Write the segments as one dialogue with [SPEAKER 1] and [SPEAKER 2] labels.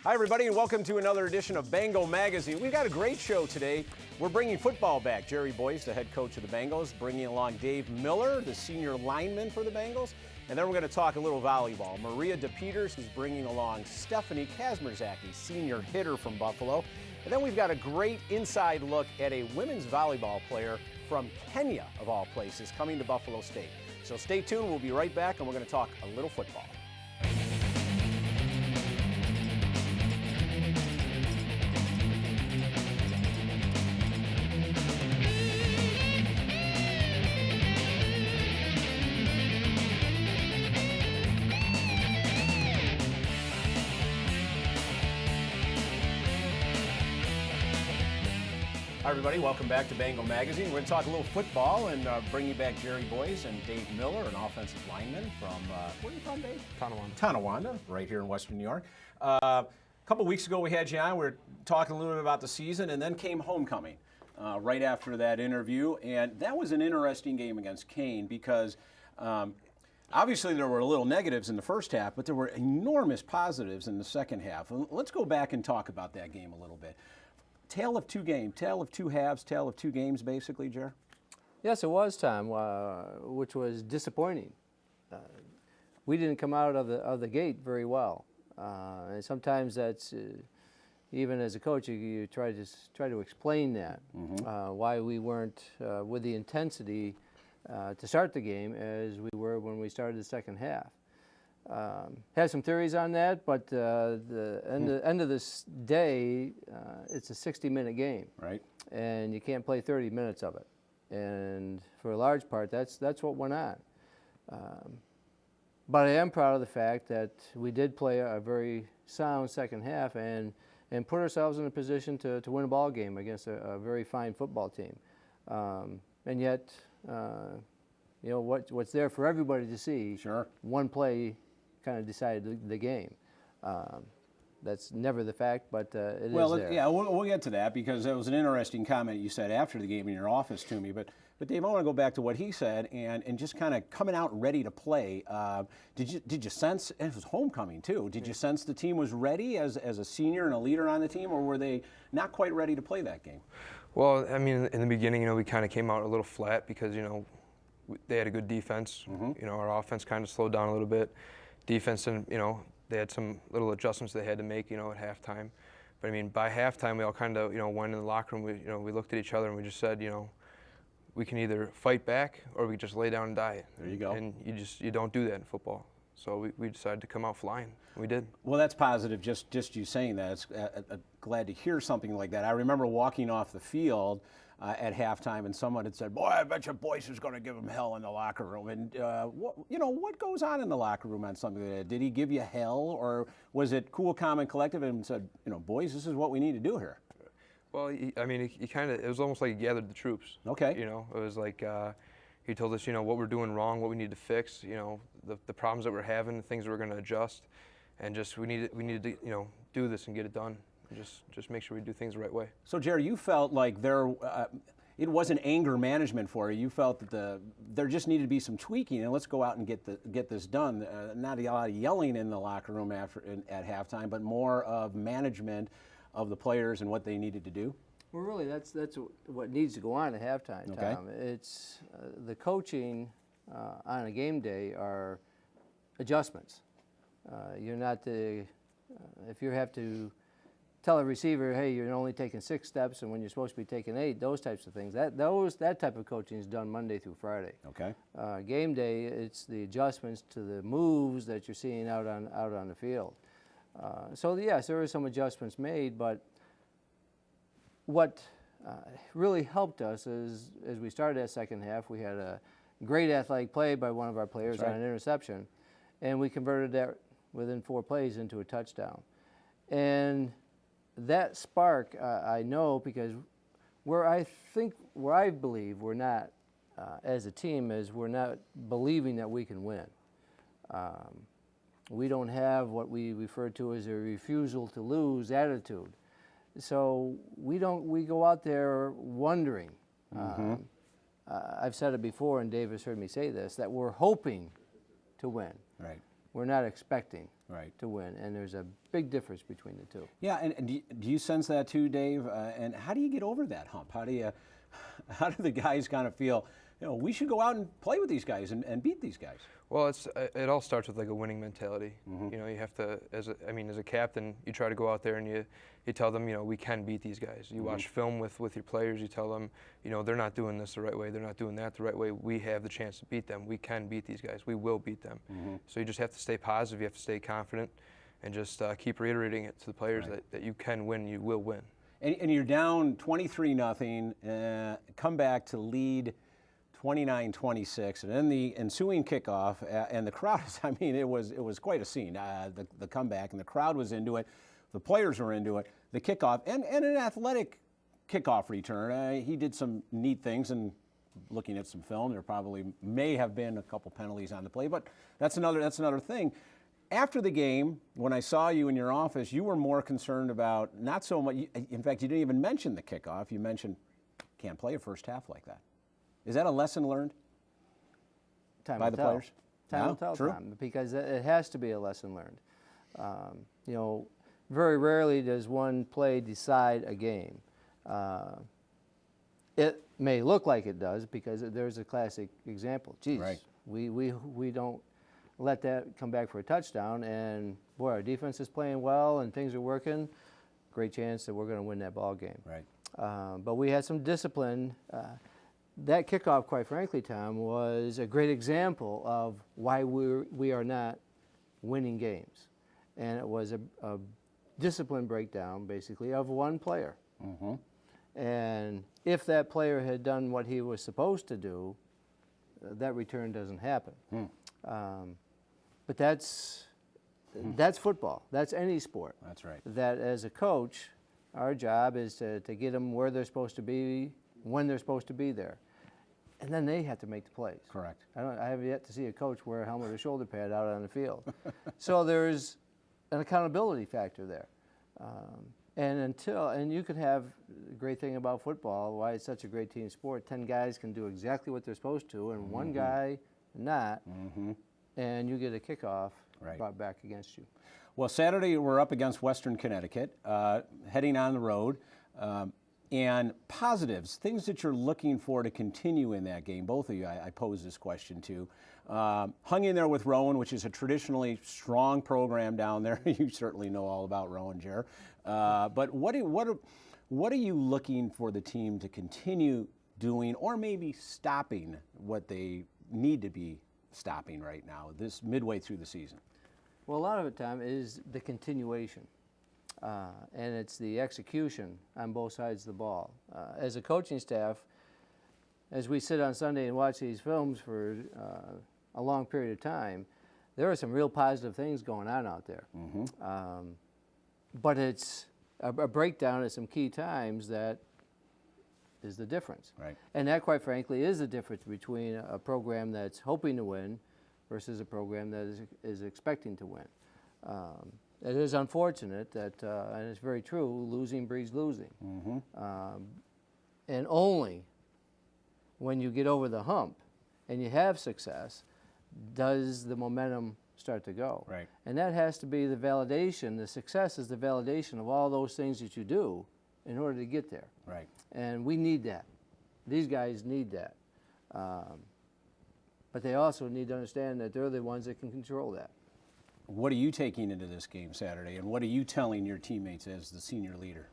[SPEAKER 1] Hi, everybody, and welcome to another edition of Bengal Magazine. We've got a great show today. We're bringing football back. Jerry Boyce, the head coach of the Bengals, bringing along Dave Miller, the senior lineman for the Bengals. And then we're going to talk a little volleyball. Maria DePeters is bringing along Stephanie Kazmierczak, a senior hitter from Buffalo. And then we've got a great inside look at a women's volleyball player from Kenya, of all places, coming to Buffalo State. So stay tuned. We'll be right back, and we're going to talk a little football. Hi, everybody. Welcome back to Bengal Magazine. We're going to talk a little football and bring you back Jerry Boyce and Dave Miller, an offensive lineman from, where are you from, Dave? Tonawanda, right here in Western New York. A couple weeks ago, we had you on. We were talking a little bit about the season, and then came homecoming right after that interview. And that was an interesting game against Kane because obviously there were little negatives in the first half, but there were enormous positives in the second half. Let's go back and talk about that game a little bit. Tale of two games, tale of two halves, tale of two games, basically, Jer?
[SPEAKER 2] Yes, it was, Tom, which was disappointing. We didn't come out of the gate very well, and sometimes that's even as a coach, you try to explain that why we weren't with the intensity to start the game as we were when we started the second half. Have some theories on that, but the end of this day, it's a 60-minute game,
[SPEAKER 1] right? And
[SPEAKER 2] you can't play 30 minutes of it. And for a large part, that's what went on. But I am proud of the fact that we did play a very sound second half and put ourselves in a position to win a ball game against a very fine football team. And yet, you know, what's there for everybody to see.
[SPEAKER 1] Sure.
[SPEAKER 2] One play kind of decided the game. That's never the fact, but it is there.
[SPEAKER 1] Well, yeah, we'll get to that because that was an interesting comment you said after the game in your office to me. But Dave, I want to go back to what he said and just kind of coming out ready to play. Did you sense, and it was homecoming too, did you sense the team was ready as a senior and a leader on the team, or were they not quite ready to play that game?
[SPEAKER 3] Well, I mean, in the beginning, you know, we kind of came out a little flat because, you know, they had a good defense. You know, our offense kind of slowed down a little bit. Defense, and you know, they had some little adjustments they had to make, you know, at halftime. But I mean, by halftime, we all kind of, you know, went in the locker room. We looked at each other and we just said, you know, we can either fight back or we just lay down and die.
[SPEAKER 1] There you go.
[SPEAKER 3] And you don't do that in football. So we decided to come out flying. We did.
[SPEAKER 1] Well, that's positive. Just you saying that. It's glad to hear something like that. I remember walking off the field at halftime, and someone had said, "Boy, I bet your Boyce is going to give him hell in the locker room." And what goes on in the locker room on something like that? Did he give you hell, or was it cool, calm, and collective, and said, "Boys, this is what we need to do here"?
[SPEAKER 3] Well, I mean, he kind of, it was almost like he gathered the troops.
[SPEAKER 1] Okay.
[SPEAKER 3] You know, it was like he told us, you know, what we're doing wrong, what we need to fix, you know, the problems that we're having, the things that we're going to adjust, and just we needed to, you know, do this and get it done. Just make sure we do things the right way.
[SPEAKER 1] So, Jerry, you felt like it wasn't anger management for you. You felt that there just needed to be some tweaking, and let's go out and get this done. Not a lot of yelling in the locker room at halftime, but more of management of the players and what they needed to do.
[SPEAKER 2] Well, really, that's what needs to go on at halftime, Tom.
[SPEAKER 1] Okay.
[SPEAKER 2] It's the coaching on a game day are adjustments. You're not if you have to tell a receiver, hey, you're only taking 6 steps, and when you're supposed to be taking 8, those types of things. That type of coaching is done Monday through Friday.
[SPEAKER 1] Okay.
[SPEAKER 2] Game day, it's the adjustments to the moves that you're seeing out on the field. So yes, there were some adjustments made, but what really helped us is as we started that second half, we had a great athletic play by one of our players on an interception, and we converted that within 4 plays into a touchdown. And that spark, I know, because where I believe we're not as a team is we're not believing that we can win. We don't have what we refer to as a refusal to lose attitude. So we go out there wondering. I've said it before, and Dave has heard me say this, that we're hoping to win.
[SPEAKER 1] Right.
[SPEAKER 2] we're not expecting
[SPEAKER 1] Right.
[SPEAKER 2] to win, and there's a big difference between the two.
[SPEAKER 1] Yeah, and do you sense that too, Dave? And how do you get over that hump? How do the guys kind of feel, we should go out and play with these guys and beat these guys?
[SPEAKER 3] Well, it all starts with like a winning mentality. You know, you have to, as a captain, you try to go out there and you tell them, we can beat these guys. You watch film with your players, you tell them, they're not doing this the right way, they're not doing that the right way. We have the chance to beat them. We can beat these guys. We will beat them. So you just have to stay positive, you have to stay confident, and just keep reiterating it to the players that you can win, you will win.
[SPEAKER 1] And you're down 23-0, come back to lead 29-26, and then the ensuing kickoff, and the crowd, it was quite a scene, the comeback, and the crowd was into it, the players were into it, the kickoff, and an athletic kickoff return. He did some neat things, and looking at some film, there probably may have been a couple penalties on the play, but that's another thing. After the game, when I saw you in your office, you were more concerned about not so much, in fact, you didn't even mention the kickoff, you mentioned can't play a first half like that. Is that a lesson learned by the players?
[SPEAKER 2] Time will tell, Tom, because it has to be a lesson learned. Very rarely does one play decide a game. It may look like it does because there's a classic example. Geez, we don't let that come back for a touchdown, and boy, our defense is playing well and things are working. Great chance that we're going to win that ball game.
[SPEAKER 1] Right.
[SPEAKER 2] But we had some discipline. That kickoff, quite frankly, Tom, was a great example of why we are not winning games. And it was a discipline breakdown, basically, of one player. And if that player had done what he was supposed to do, that return doesn't happen. But that's football. That's any sport.
[SPEAKER 1] That's right.
[SPEAKER 2] That as a coach, our job is to get them where they're supposed to be, when they're supposed to be there. And then they have to make the plays.
[SPEAKER 1] Correct.
[SPEAKER 2] I have yet to see a coach wear a helmet or shoulder pad out on the field. So there's an accountability factor there. And you can have a great thing about football, why it's such a great team sport. 10 guys can do exactly what they're supposed to, and one guy not, and you get a kickoff brought back against you.
[SPEAKER 1] Well, Saturday we're up against Western Connecticut, heading on the road. And positives, things that you're looking for to continue in that game. Both of you, I posed this question to. Hung in there with Rowan, which is a traditionally strong program down there. You certainly know all about Rowan, Jer. But what are you looking for the team to continue doing, or maybe stopping what they need to be stopping right now, this midway through the season?
[SPEAKER 2] Well, a lot of it, Tom, is the continuation. And it's the execution on both sides of the ball. As a coaching staff, as we sit on Sunday and watch these films for a long period of time, there are some real positive things going on out there. But it's a breakdown at some key times that is the difference.
[SPEAKER 1] Right.
[SPEAKER 2] And that, quite frankly, is the difference between a program that's hoping to win versus a program that is expecting to win. It is unfortunate that, and it's very true, losing breeds losing. And only when you get over the hump and you have success does the momentum start to go.
[SPEAKER 1] Right.
[SPEAKER 2] And that has to be the validation. The success is the validation of all those things that you do in order to get there.
[SPEAKER 1] Right.
[SPEAKER 2] And we need that. These guys need that. But they also need to understand that they're the ones that can control that.
[SPEAKER 1] What are you taking into this game Saturday, and what are you telling your teammates as the senior leader?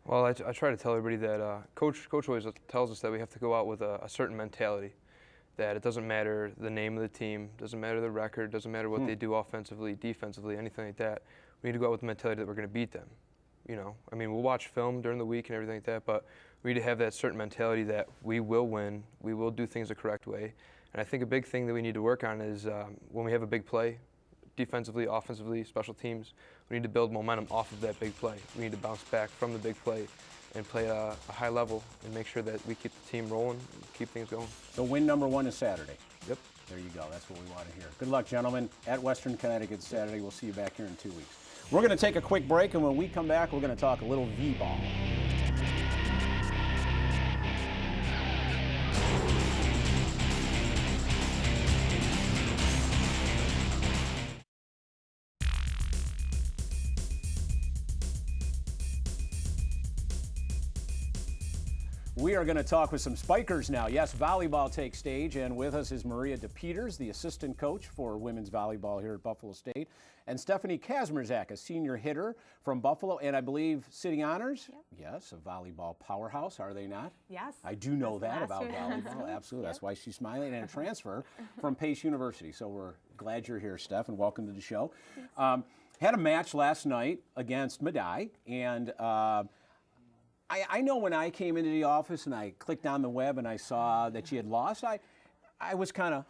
[SPEAKER 3] Well, I try to tell everybody that Coach always tells us that we have to go out with a certain mentality, that it doesn't matter the name of the team, doesn't matter the record, doesn't matter what they do offensively, defensively, anything like that. We need to go out with the mentality that we're going to beat them. We'll watch film during the week and everything like that, but we need to have that certain mentality that we will win, we will do things the correct way. And I think a big thing that we need to work on is when we have a big play, defensively, offensively, special teams, we need to build momentum off of that big play. We need to bounce back from the big play and play a high level and make sure that we keep the team rolling, keep things going.
[SPEAKER 1] So win number one is Saturday.
[SPEAKER 3] Yep.
[SPEAKER 1] There you go. That's what we want to hear. Good luck, gentlemen, at Western Connecticut Saturday. We'll see you back here in 2 weeks. We're going to take a quick break, and when we come back, we're going to talk a little V-ball. We are going to talk with some Spikers now. Yes, volleyball takes stage, and with us is Maria DePeters, the assistant coach for women's volleyball here at Buffalo State, and Stephanie Kazmierczak, a senior hitter from Buffalo, and I believe City Honors?
[SPEAKER 4] Yep.
[SPEAKER 1] Yes, a volleyball powerhouse, are they not?
[SPEAKER 4] Yes.
[SPEAKER 1] I do know that about
[SPEAKER 4] year.
[SPEAKER 1] volleyball, absolutely. That's why she's smiling, and a transfer from Pace University. So we're glad you're here, Steph, and welcome to the show. Had a match last night against Naboi, and I know when I came into the office and I clicked on the web and I saw that you had lost, I was kind of,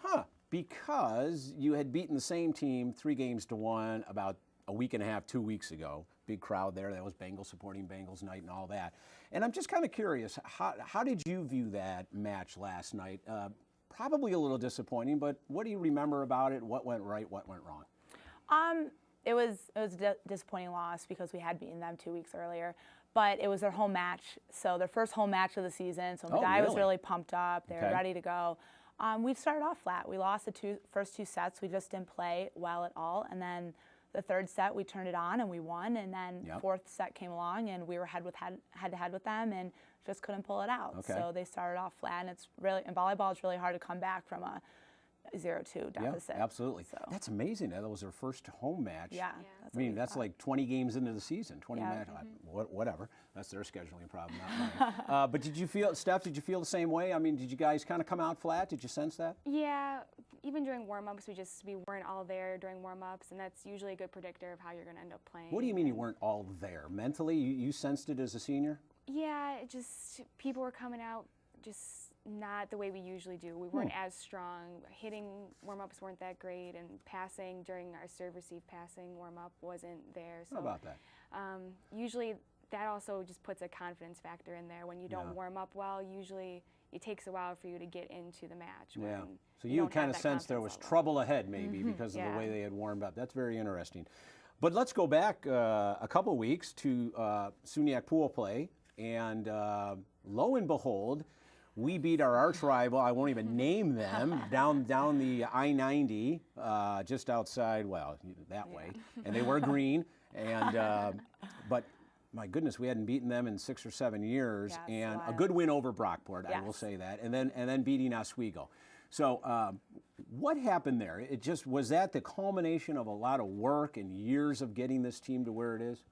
[SPEAKER 1] because you had beaten the same team 3-1 about a week and a half, 2 weeks ago. Big crowd there. That was Bengals supporting Bengals night and all that. And I'm just kind of curious, how did you view that match last night? Probably a little disappointing, but what do you remember about it? What went right? What went wrong?
[SPEAKER 4] It was a disappointing loss because we had beaten them 2 weeks earlier. But it was their home match, so their first home match of the season. So Naboi was really pumped up. They were ready to go. We started off flat. We lost the first two sets. We just didn't play well at all. And then the third set, we turned it on and we won. And then fourth set came along and we were head to head with them and just couldn't pull it out. So they started off flat. And it's really, in volleyball, it's really hard to come back from a 0-2 deficit.
[SPEAKER 1] Yeah, absolutely.
[SPEAKER 4] So.
[SPEAKER 1] That's amazing. That was their first home match.
[SPEAKER 4] Yeah.
[SPEAKER 1] I mean, that's like 20 games into the season. 20 matches. Whatever. That's their scheduling problem, not mine. But did you feel, Steph? Did you feel the same way? I mean, did you guys kind of come out flat? Did you sense that?
[SPEAKER 5] Yeah. Even during warm-ups, we weren't all there during warm-ups, and that's usually a good predictor of how you're going to end up playing.
[SPEAKER 1] What do you mean you weren't all there? Mentally, you sensed it as a senior?
[SPEAKER 5] Yeah. People were coming out just not the way we usually do. We weren't as strong. Hitting warm-ups weren't that great, and passing during our serve-receive passing warm-up wasn't there. So
[SPEAKER 1] how about that?
[SPEAKER 5] Usually that also just puts a confidence factor in there. When you don't warm up well, usually it takes a while for you to get into the match.
[SPEAKER 1] Yeah. So you kind of sensed there was trouble ahead maybe because of the way they had warmed up. That's very interesting. But let's go back a couple weeks to SUNY pool play, and lo and behold, we beat our arch rival, I won't even name them, down the I-90, just outside, well, that way. And they were green. And but my goodness, we hadn't beaten them in 6 or 7 years. And a good win over Brockport, I will say that. And then beating Oswego. So what happened there? Was that the culmination of a lot of work and years of getting this team to where it is?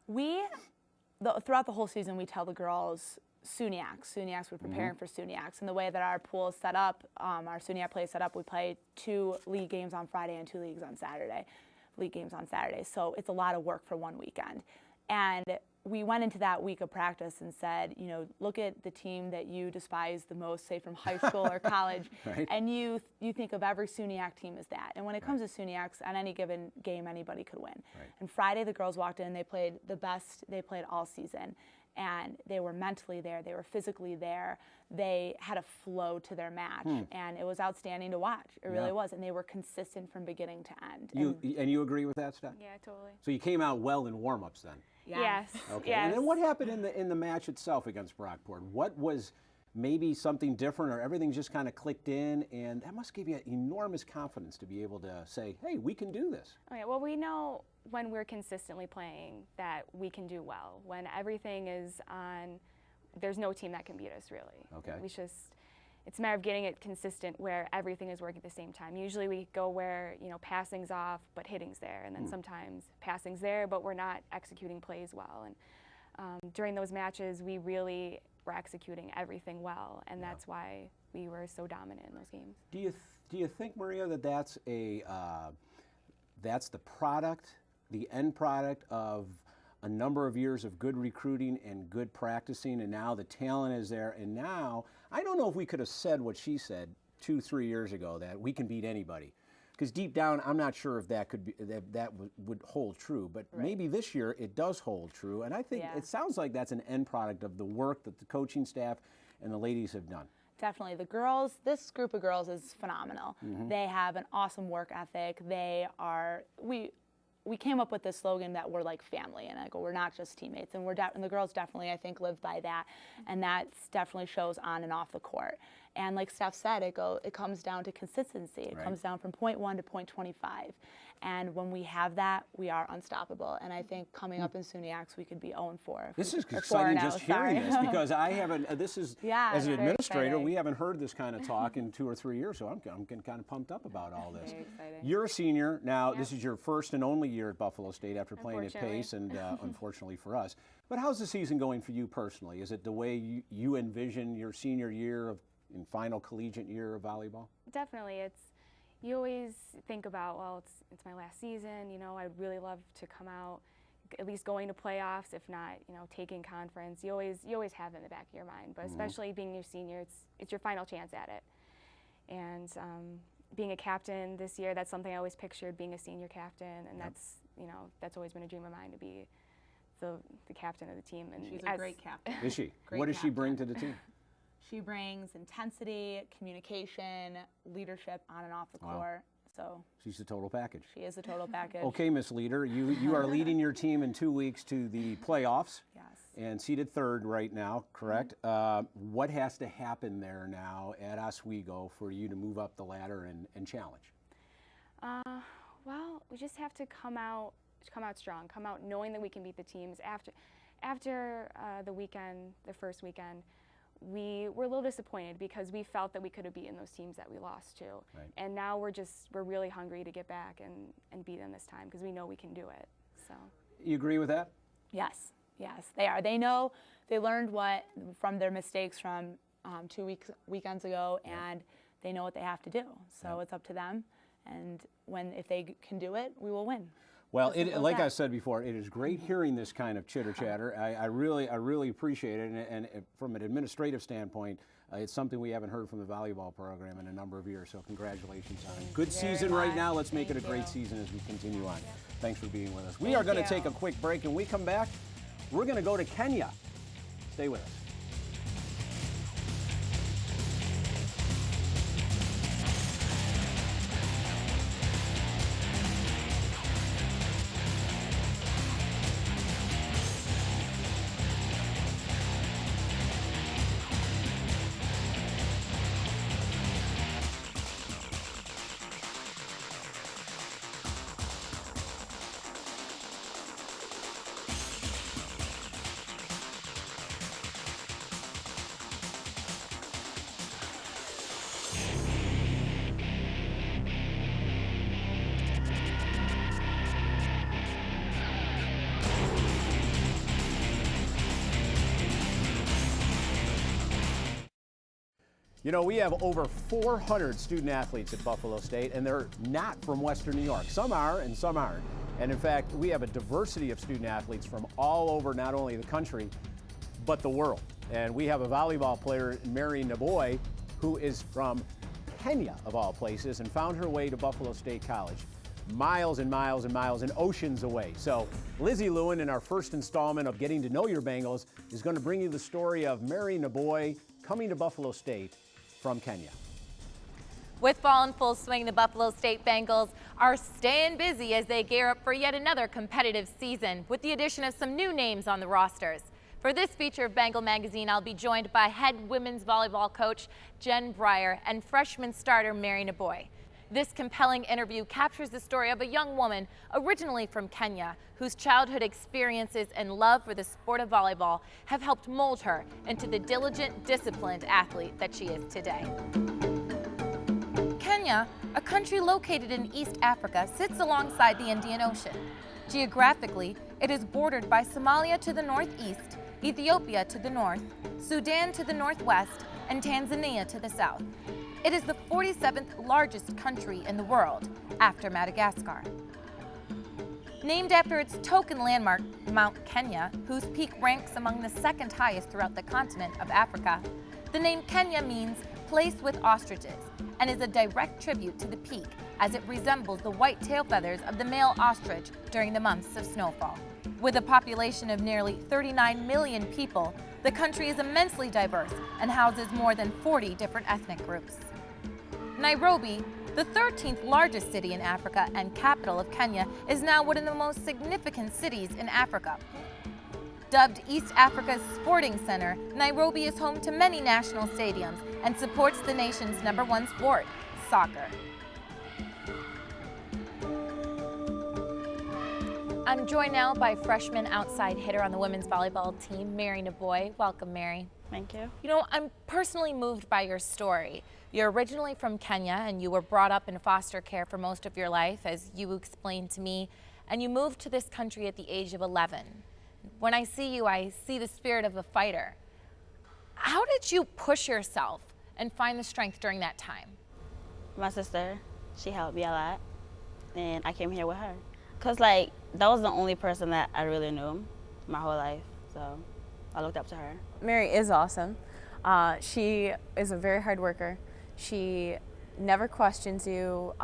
[SPEAKER 4] Throughout the whole season, we tell the girls, SUNYACs, we're preparing for SUNYACs. And the way that our pool is set up, our SUNYAC play is set up, we play 2 league games on Friday and 2 league games on Saturday. So it's a lot of work for one weekend. And we went into that week of practice and said, look at the team that you despise the most, say from high school or college, and you think of every SUNYAC team as that. And when it comes to SUNYACs, on any given game, anybody could win. And Friday, the girls walked in and they played the best they played all season. And they were mentally there, they were physically there, they had a flow to their match, and it was outstanding to watch. It really was, and they were consistent from beginning to end.
[SPEAKER 1] And you agree with that, Steph?
[SPEAKER 5] Yeah, totally.
[SPEAKER 1] So you came out well in warm-ups then?
[SPEAKER 5] Yes.
[SPEAKER 1] Okay. And then what happened in the match itself against Brockport? What was maybe something different, or everything just kind of clicked in, and that must give you enormous confidence to be able to say, hey, we can do this?
[SPEAKER 5] Okay, well, we know when we're consistently playing that we can do well. When everything is on, there's no team that can beat us, really.
[SPEAKER 1] Okay.
[SPEAKER 5] It's a matter of getting it consistent where everything is working at the same time. Usually we go where, passing's off, but hitting's there. And then sometimes passing's there, but we're not executing plays well. And during those matches, we really were executing everything well. And that's why we were so dominant in those games.
[SPEAKER 1] Do you think, Maria, that that's the product, the end product of a number of years of good recruiting and good practicing, and now the talent is there, and now, I don't know if we could have said what she said 2-3 years ago, that we can beat anybody. Because deep down, I'm not sure if that could be, that would hold true, but maybe this year it does hold true, and I think it sounds like that's an end product of the work that the coaching staff and the ladies have done.
[SPEAKER 4] Definitely. The girls, this group of girls is phenomenal. They have an awesome work ethic. We came up with this slogan that we're like family, and I go, we're not just teammates, and and the girls definitely, I think, live by that, and that definitely shows on and off the court. And like Steph said, it comes down to consistency. It comes down from point 1 to point 25. And when we have that, we are unstoppable. And I think coming up in SUNYACs, we could be 0-4.
[SPEAKER 1] This is exciting just hearing this, because I haven't, as an administrator, we haven't heard this kind of talk in 2 or 3 years, so I'm getting kind of pumped up about all this.
[SPEAKER 4] Very exciting.
[SPEAKER 1] You're a senior. Now, this is your first and only year at Buffalo State after playing at Pace, and unfortunately for us. But how's the season going for you personally? Is it the way you envision your senior year in final collegiate year of volleyball?
[SPEAKER 5] Definitely. You always think about, well, it's my last season, you know, I'd really love to come out, at least going to playoffs, if not, you know, taking conference. You always have it in the back of your mind, but especially being your senior, it's your final chance at it. And being a captain this year, that's something I always pictured, being a senior captain, and that's always been a dream of mine, to be the captain of the team. And
[SPEAKER 4] she's a great captain.
[SPEAKER 1] Is she? What does she bring to the team?
[SPEAKER 4] She brings intensity, communication, leadership on and off the court. So
[SPEAKER 1] she's the total package.
[SPEAKER 4] She is the total package.
[SPEAKER 1] Okay, Miss Leader, you are leading your team in 2 weeks to the playoffs.
[SPEAKER 4] Yes.
[SPEAKER 1] And seated third right now, correct? What has to happen there now at Oswego for you to move up the ladder and challenge?
[SPEAKER 5] Well, we just have to come out strong, come out knowing that we can beat the teams. After the first weekend, we were a little disappointed because we felt that we could have beaten those teams that we lost to.
[SPEAKER 1] Right.
[SPEAKER 5] And now we're really hungry to get back and beat them this time, because we know we can do it. So.
[SPEAKER 1] You agree with that?
[SPEAKER 4] Yes, they are. They know, they learned from their mistakes from 2 weekends ago, and they know what they have to do. So it's up to them, and if they can do it, we will win.
[SPEAKER 1] Well, like I said before, it is great hearing this kind of chitter-chatter. I really appreciate it, and from an administrative standpoint, it's something we haven't heard from the volleyball program in a number of years, so congratulations on it. Good season right now. Let's make it a great season as we continue on. Thanks for being with us. We are going to take a quick break, and when we come back, we're going to go to Kenya. Stay with us. You know, we have over 400 student athletes at Buffalo State, and they're not from Western New York. Some are and some aren't. And in fact, we have a diversity of student athletes from all over not only the country, but the world. And we have a volleyball player, Mary Naboi, who is from Kenya, of all places, and found her way to Buffalo State College, miles and miles and miles and oceans away. So Lizzie Lewin, in our first installment of Getting to Know Your Bengals, is going to bring you the story of Mary Naboi coming to Buffalo State from Kenya.
[SPEAKER 6] With ball in full swing, the Buffalo State Bengals are staying busy as they gear up for yet another competitive season with the addition of some new names on the rosters. For this feature of Bengal Magazine, I'll be joined by head women's volleyball coach Jen Breyer and freshman starter Mary Naboi. This compelling interview captures the story of a young woman originally from Kenya whose childhood experiences and love for the sport of volleyball have helped mold her into the diligent, disciplined athlete that she is today. Kenya, a country located in East Africa, sits alongside the Indian Ocean. Geographically, it is bordered by Somalia to the northeast, Ethiopia to the north, Sudan to the northwest, and Tanzania to the south. It is the 47th largest country in the world, after Madagascar. Named after its token landmark, Mount Kenya, whose peak ranks among the second highest throughout the continent of Africa, the name Kenya means place with ostriches and is a direct tribute to the peak, as it resembles the white tail feathers of the male ostrich during the months of snowfall. With a population of nearly 39 million people, the country is immensely diverse and houses more than 40 different ethnic groups. Nairobi, the 13th largest city in Africa and capital of Kenya, is now one of the most significant cities in Africa. Dubbed East Africa's sporting center, Nairobi is home to many national stadiums and supports the nation's #1 sport, soccer. I'm joined now by freshman outside hitter on the women's volleyball team, Mary Naboi. Welcome, Mary.
[SPEAKER 4] Thank you.
[SPEAKER 6] You know, I'm personally moved by your story. You're originally from Kenya and you were brought up in foster care for most of your life, as you explained to me, and you moved to this country at the age of 11. When I see you, I see the spirit of a fighter. How did you push yourself and find the strength during that time?
[SPEAKER 7] My sister, she helped me a lot, and I came here with her. Cause like, that was the only person that I really knew my whole life, so I looked up to her.
[SPEAKER 8] Mary is awesome. She is a very hard worker. She never questions you,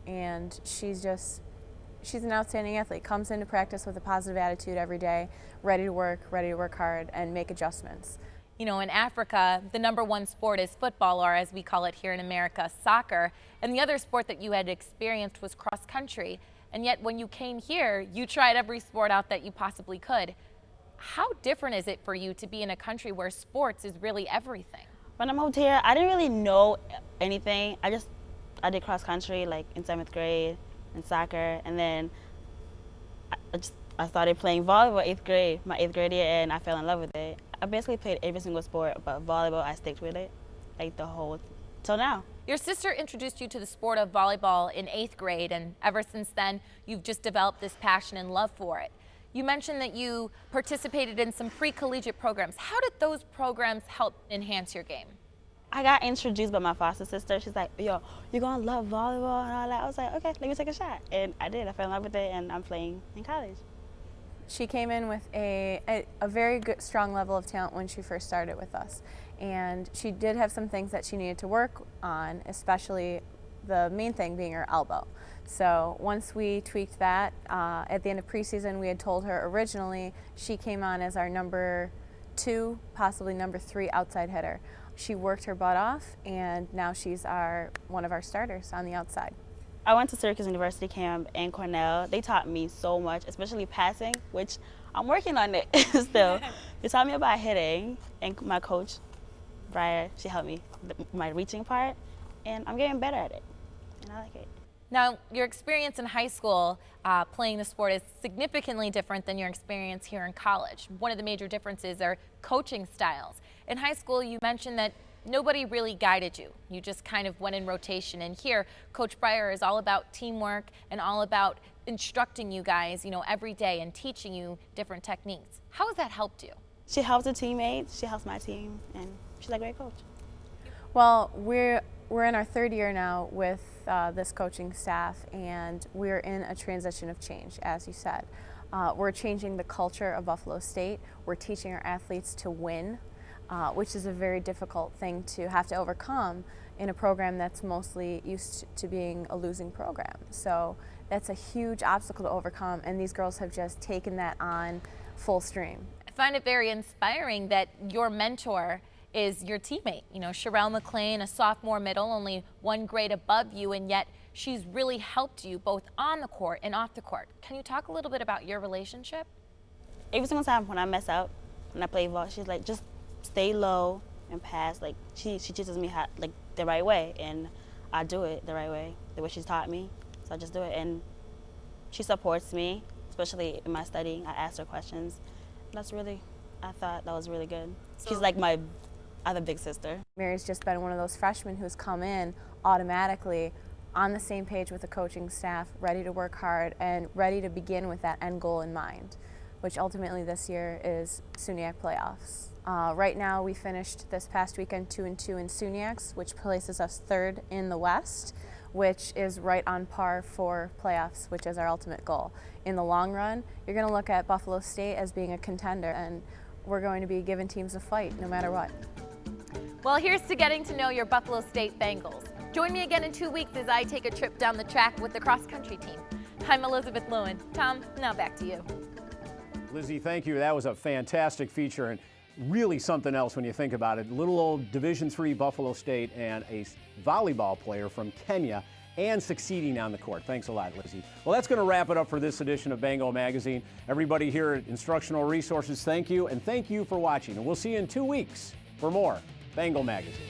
[SPEAKER 8] and she's an outstanding athlete. Comes into practice with a positive attitude every day, ready to work hard, and make adjustments.
[SPEAKER 6] You know, in Africa, the #1 sport is football, or as we call it here in America, soccer. And the other sport that you had experienced was cross country. And yet when you came here, you tried every sport out that you possibly could. How different is it for you to be in a country where sports is really everything?
[SPEAKER 7] When I moved here, I didn't really know anything. I did cross country like in 7th grade and soccer, and then I started playing volleyball 8th grade, my 8th grade year, and I fell in love with it. I basically played every single sport, but volleyball, I sticked with it like till now.
[SPEAKER 6] Your sister introduced you to the sport of volleyball in 8th grade, and ever since then, you've just developed this passion and love for it. You mentioned that you participated in some pre-collegiate programs. How did those programs help enhance your game?
[SPEAKER 7] I got introduced by my foster sister. She's like, yo, you're gonna love volleyball and all that. I was like, okay, let me take a shot. And I did, I fell in love with it, and I'm playing in college.
[SPEAKER 8] She came in with a very good, strong level of talent when she first started with us. And she did have some things that she needed to work on, especially the main thing being her elbow. So once we tweaked that, at the end of preseason, we had told her originally she came on as our #2, possibly #3 outside hitter. She worked her butt off, and now she's one of our starters on the outside.
[SPEAKER 7] I went to Syracuse University camp and Cornell. They taught me so much, especially passing, which I'm working on it still. They taught me about hitting, and my coach, Briar, she helped me with my reaching part, and I'm getting better at it, and I like it.
[SPEAKER 6] Now, your experience in high school playing the sport is significantly different than your experience here in college. One of the major differences are coaching styles. In high school, you mentioned that nobody really guided you. You just kind of went in rotation. And here, Coach Briar is all about teamwork and all about instructing you guys, you know, every day and teaching you different techniques. How has that helped you?
[SPEAKER 7] She helps her teammates, she helps my team, and she's a great coach.
[SPEAKER 8] Well, we're in our 3rd year now with this coaching staff, and we're in a transition of change, as you said. We're changing the culture of Buffalo State. We're teaching our athletes to win, which is a very difficult thing to have to overcome in a program that's mostly used to being a losing program. So that's a huge obstacle to overcome, and these girls have just taken that on full stream.
[SPEAKER 6] I find it very inspiring that your mentor is your teammate. You know, Sherelle McLean, a sophomore middle, only 1 grade above you, and yet she's really helped you both on the court and off the court. Can you talk a little bit about your relationship?
[SPEAKER 7] Every single time when I mess up, when I play ball, she's like, just stay low and pass. Like, she teaches me how, like, the right way, and I do it the right way, the way she's taught me. So I just do it, and she supports me, especially in my studying. I ask her questions. I thought that was really good. She's like my other big sister.
[SPEAKER 8] Mary's just been one of those freshmen who's come in automatically on the same page with the coaching staff, ready to work hard and ready to begin with that end goal in mind, which ultimately this year is SUNYAC playoffs. Right now we finished this past weekend 2-2 in SUNYACs, which places us 3rd in the West, which is right on par for playoffs, which is our ultimate goal. In the long run, you're going to look at Buffalo State as being a contender, and we're going to be giving teams a fight no matter what.
[SPEAKER 6] Well, here's to getting to know your Buffalo State Bengals. Join me again in 2 weeks as I take a trip down the track with the cross-country team. I'm Elizabeth Lewin. Tom, now back to you.
[SPEAKER 1] Lizzie, thank you. That was a fantastic feature and really something else when you think about it. Little old Division III Buffalo State and a volleyball player from Kenya and succeeding on the court. Thanks a lot, Lizzie. Well, that's going to wrap it up for this edition of Bengal Magazine. Everybody here at Instructional Resources, thank you, and thank you for watching. And we'll see you in 2 weeks for more Bengal Magazine.